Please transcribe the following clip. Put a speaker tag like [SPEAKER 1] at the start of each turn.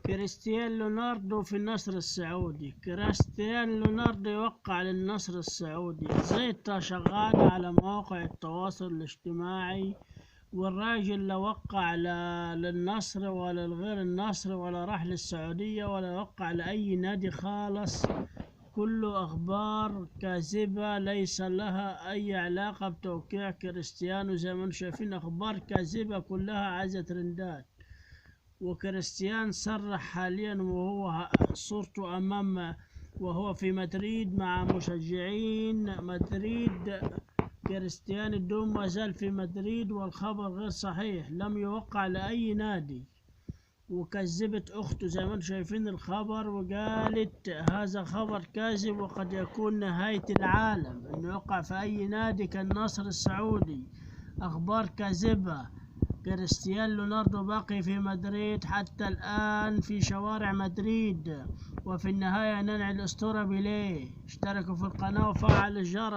[SPEAKER 1] كريستيانو رونالدو في النصر السعودي. كريستيانو رونالدو يوقع للنصر السعودي. زيطة شغالة على مواقع التواصل الاجتماعي، والراجل لا وقع للنصر ولا لغير النصر ولا راح للسعودية ولا وقع لأي نادي خالص. كله أخبار كاذبة ليس لها أي علاقة بتوقيع كريستيانو. زي ما انتم شايفين أخبار كاذبة كلها عايزة ترندات. وكريستيان صرح حاليا وهو صورته أمام وهو في مدريد مع مشجعين مدريد. كريستيان الدوم ما زال في مدريد والخبر غير صحيح، لم يوقع لأي نادي. وكذبت أخته زي ما انتم شايفين الخبر، وقالت هذا خبر كاذب وقد يكون نهاية العالم إنه يوقع في أي نادي كالنصر السعودي. أخبار كاذبة. كريستيانو رونالدو باقي في مدريد حتى الآن في شوارع مدريد. وفي النهاية ننعي الأسطورة بيليه. اشتركوا في القناة وفعل الجرس.